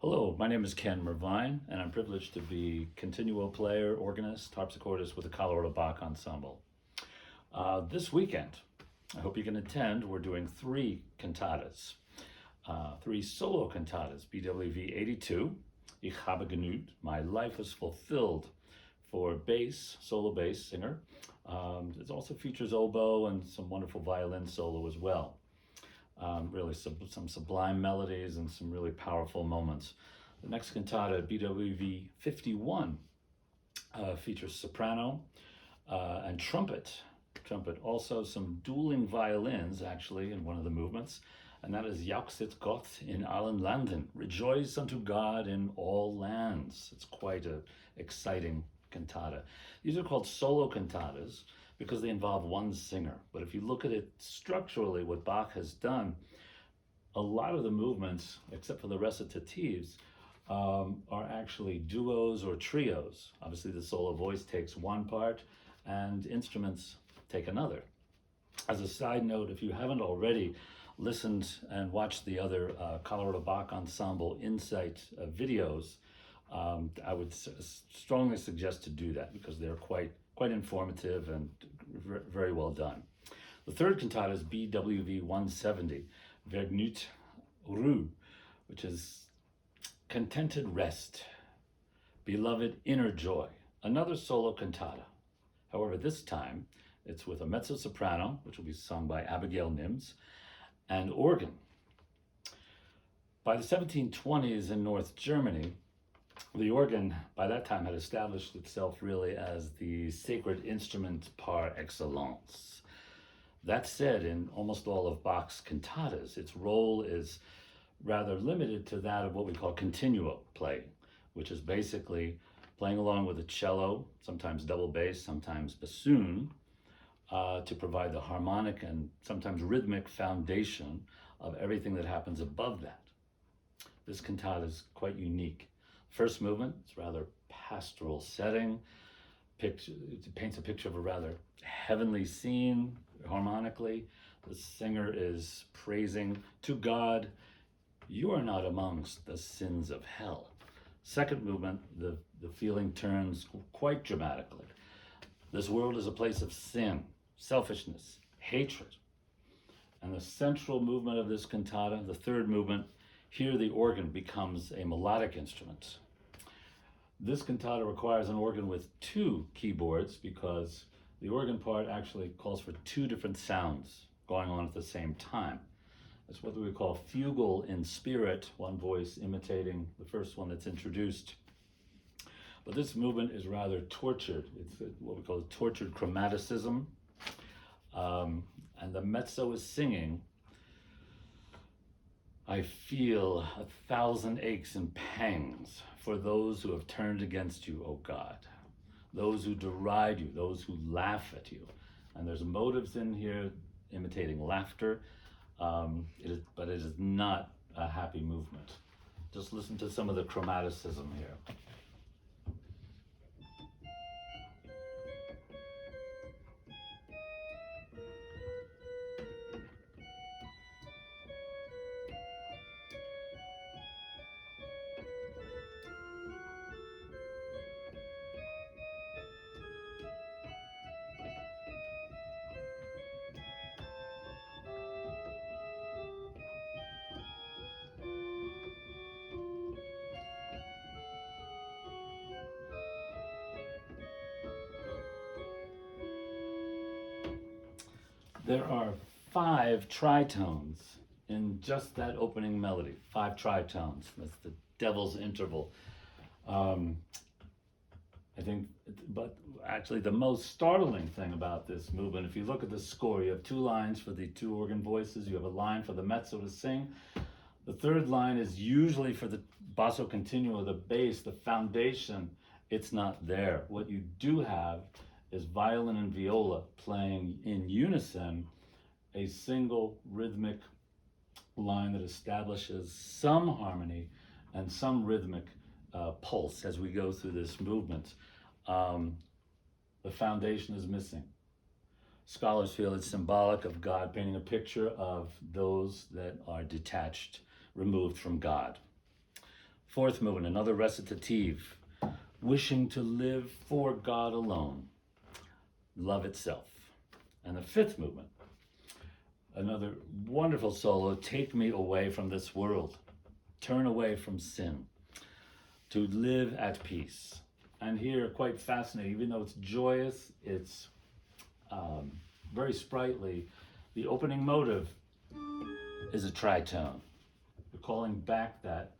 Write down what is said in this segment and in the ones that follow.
Hello, my name is Ken Mervine, and I'm privileged to be continuo player, organist, harpsichordist with the Colorado Bach Ensemble. This weekend, I hope you can attend, we're doing three cantatas, three solo cantatas, BWV 82, Ich habe genügt, My Life is Fulfilled, for bass, solo bass singer. It also features oboe and some wonderful violin solo as well. Really some sublime melodies and some really powerful moments. The next cantata, BWV 51, features soprano and trumpet. Also some dueling violins, actually, in one of the movements, and that is Jauchzet Gott in allen Landen, Rejoice unto God in all lands. It's quite an exciting cantata. These are called solo cantatas because they involve one singer. But if you look at it structurally, what Bach has done, a lot of the movements, except for the recitatives, are actually duos or trios. Obviously, the solo voice takes one part and instruments take another. As a side note, if you haven't already listened and watched the other Colorado Bach Ensemble Insight videos, I would strongly suggest to do that because they're quite informative and very well done. The third cantata is BWV 170, Vergnügt Ruhe, which is Contented Rest, Beloved Inner Joy, another solo cantata. However, this time it's with a mezzo-soprano, which will be sung by Abigail Nims, and organ. By the 1720s in North Germany, the organ by that time had established itself really as the sacred instrument par excellence. That said, in almost all of Bach's cantatas, its role is rather limited to that of what we call continuo playing, which is basically playing along with a cello, sometimes double bass, sometimes bassoon, to provide the harmonic and sometimes rhythmic foundation of everything that happens above that. This cantata is quite unique. First movement, it's rather pastoral setting. It paints a picture of a rather heavenly scene harmonically. The singer is praising to God, you are not amongst the sins of hell. Second movement, the feeling turns quite dramatically. This world is a place of sin, selfishness, hatred. And the central movement of this cantata, the third movement, here the organ becomes a melodic instrument. This cantata requires an organ with two keyboards because the organ part actually calls for two different sounds going on at the same time. It's what we call fugal in spirit, one voice imitating the first one that's introduced. But this movement is rather tortured. It's what we call tortured chromaticism. And the mezzo is singing, I feel 1,000 aches and pangs for those who have turned against you, O God, those who deride you, those who laugh at you. And there's motives in here imitating laughter, but it is not a happy movement. Just listen to some of the chromaticism here. There are 5 tritones in just that opening melody. 5 tritones. That's the devil's interval. I think, but actually the most startling thing about this movement, if you look at the score, you have 2 lines for the 2 organ voices. You have a line for the mezzo to sing. The third line is usually for the basso continuo, the bass, the foundation. It's not there. What you do have is violin and viola playing in unison a single rhythmic line that establishes some harmony and some rhythmic pulse as we go through this movement. The foundation is missing. Scholars feel it's symbolic of God painting a picture of those that are detached, removed from God. Fourth movement, another recitative, wishing to live for God alone, love itself. And the fifth movement, another wonderful solo, take me away from this world, turn away from sin, to live at peace. And here, quite fascinating, even though it's joyous, it's very sprightly, the opening motive is a tritone. You're calling back that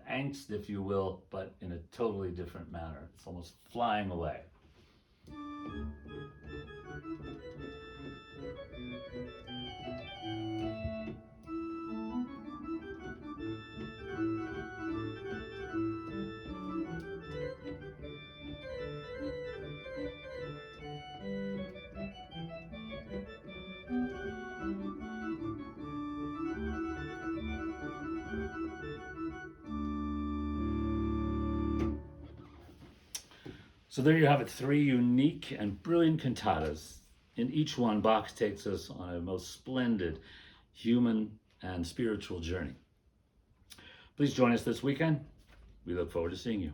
angst, if you will, but in a totally different manner. It's almost flying away. So there you have it, three unique and brilliant cantatas. In each one, Bach takes us on a most splendid human and spiritual journey. Please join us this weekend. We look forward to seeing you.